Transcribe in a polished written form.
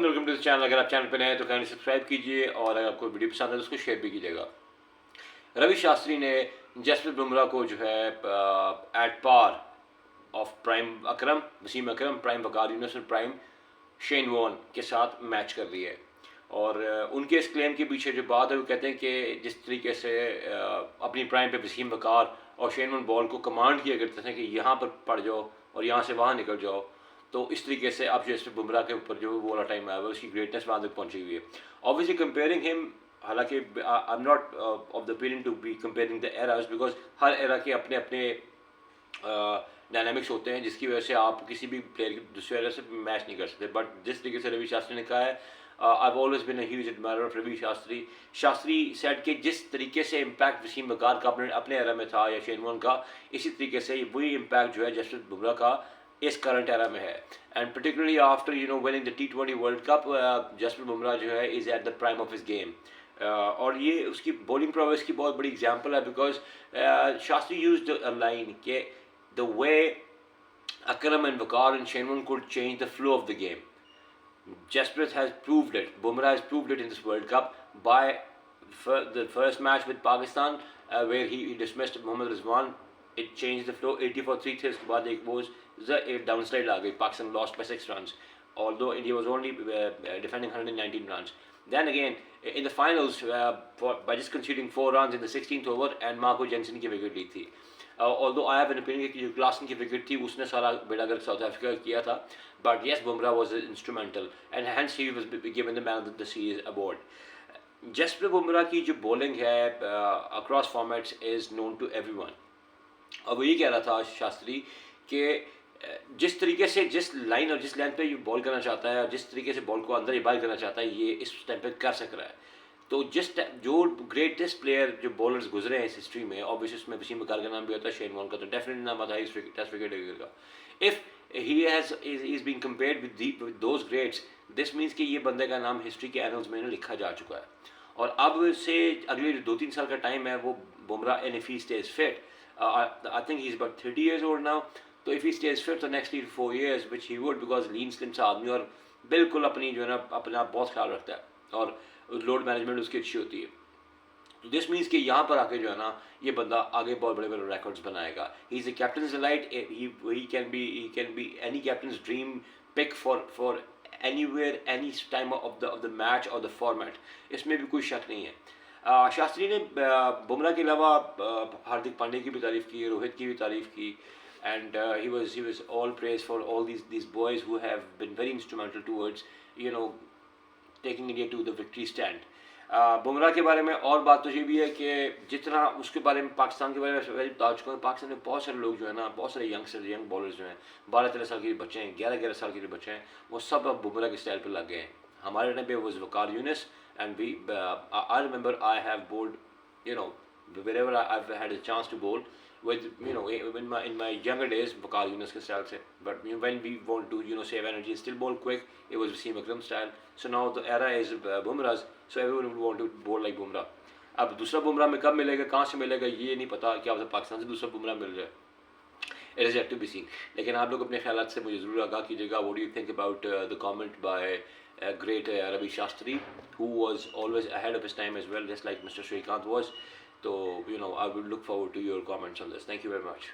Everyone, welcome to the channel. अगर आप channel पर नए हैं तो काइंडली सब्सक्राइब कीजिए और अगर आपको वीडियो पसंद है तो उसको शेयर भी कीजिएगा। रवि शास्त्री ने जसप्रीत बुमराह को जो है at par of prime Akram, Wasim Akram, prime Waqar Younis और प्राइम शेन वॉर्न के साथ मैच कर दिया है। और उनके इस क्लेम के पीछे जो बात है वो कहते हैं कि जिस तरीके से अपनी प्राइम पे वसीम वकार और शेन वॉर्न बॉल को कमांड किया करते थे कि यहाँ पर पड़ जाओ और यहाँ से वहाँ निकल जाओ, तो इस तरीके से अब जैसे बुमराह के ऊपर जो वो वाला टाइम आया हुआ उसकी ग्रेटनेस वहाँ तक पहुँची हुई है। ऑब्वियसली कंपेयरिंग हिम, हालांकि I am not of the opinion to be comparing the eras, because हर एरा के अपने अपने डायनामिक्स होते हैं जिसकी वजह से आप किसी भी प्लेयर की दूसरे एरा से मैच नहीं कर सकते। बट जिस तरीके से रवि शास्त्री ने कहा है, I've always been a huge admirer of Ravi Shastri. Shastri set के जिस तरीके से इम्पैक्ट वसीम वकार का अपने एरा में था या शेन वॉर्न का, इसी तरीके से वही इम्पैक्ट जो है जसप्रीत बुमराह का इस करंट एरा में है। And particularly after winning the T20 world cup, Jasprit Bumrah जो है is at the prime of his game. और ये उसकी बॉलिंग प्रोग्रेस की बहुत बड़ी एग्जांपल है, because Shastri used a line like the way Akram and Vakar and Shenwan could change the flow of the game. Jasprit has proved it. Bumrah has proved it in this World Cup by the first match with Pakistan, where he dismissed Mohammad Rizwan. It changed the flow. 84-3 थे, उसके बाद एक वो downslide आ गई. Pakistan lost by 6 runs, although India was only defending 119 runs. Then again, in the finals, by just conceding 4 runs in the 16th over, and Marco Jensen की wicket ली थी. Although I have an opinion कि जो Klaasen की wicket थी उसने सारा बेड़ा गर्क साउथ अफ्रीका किया था, but yes, Bumrah was instrumental and hence he was given the man of the series award. Jasprit Bumrah की जो बॉलिंग है across formats is known to everyone. और वो ये कह रहा था शास्त्री कि जिस तरीके से जिस लाइन और जिस लाइन पे ये बॉल करना चाहता है और जिस तरीके से बॉल को अंदर ही बाहर करना चाहता है, ये इस टाइम पे कर सक रहा है। तो जो ग्रेटेस्ट प्लेयर जो बॉलर्स गुजरे हैं इस हिस्ट्री में, ऑब्वियसली उसमें वसीम वकार का नाम भी होता है, शेन वॉर्न का तो डेफिनेटली नाम आता है इस टेस्ट विकेट का। If he is being compared with those greats, this means कि ये बंदे का नाम हिस्ट्री के एनल्स में लिखा जा चुका है। और अब से अगले 2-3 साल का टाइम है वो Bumrah, and if he stage fit, I think he is about 30 years old now, तो इफ ही स्टेज फिट तो next 3-4 years which he would, because lean slim सा आदमी और बिल्कुल अपनी जो है ना अपना बहुत ख्याल रखता है और लोड मैनेजमेंट उसकी अच्छी होती है। तो दिस मीन्स कि यहाँ पर आके जो है ना ये बंदा आगे बहुत बड़े बड़े रिकॉर्ड्स बनाएगा। He is a captain's delight, he can be any captain's dream pick for anywhere any time of the match और द फॉर्मेट, इसमें भी कोई शक नहीं है। शास्त्री ने बुमराह के अलावा हार्दिक पांड्या की भी तारीफ़ की, रोहित की भी तारीफ़ की, and he was all praised for all these boys who have been very instrumental towards taking India to the victory stand. Bumrah के बारे में और बात तो ये भी है कि जितना उसके बारे में पाकिस्तान के बारे में बता चुका हूँ, पाकिस्तान में बहुत सारे लोग जो है ना, बहुत सारे यंग बॉलर्स जो हैं, 12-13 साल के बच्चे हैं, 11-11 साल के बच्चे हैं, वो सब अब बुमराह के स्टाइल पर लग गए हैं। हमारे टाइम पे was Waqar Younis, and we I remember I have bowled wherever I've had a chance to bowl with in my younger days Vakar Yunus के style से, but when we want to save energy, still bowl quick, it was Wasim Akram style. So now the era is Bumrah's, so everyone would want to bowl like Bumrah. अब दूसरा बुमराह में कब मिलेगा, कहाँ से मिलेगा, ये नहीं पता, क्या पता पाकिस्तान से दूसरा बुमराह मिल जाए, it is yet to be seen. लेकिन आप लोग अपने ख्यालात से मुझे ज़रूर आगाह कीजिएगा. What do you think about the comment by great Ravi Shastri, who was always ahead of his time as well, just like Mr. Srikanth was. So I will look forward to your comments on this. Thank you very much.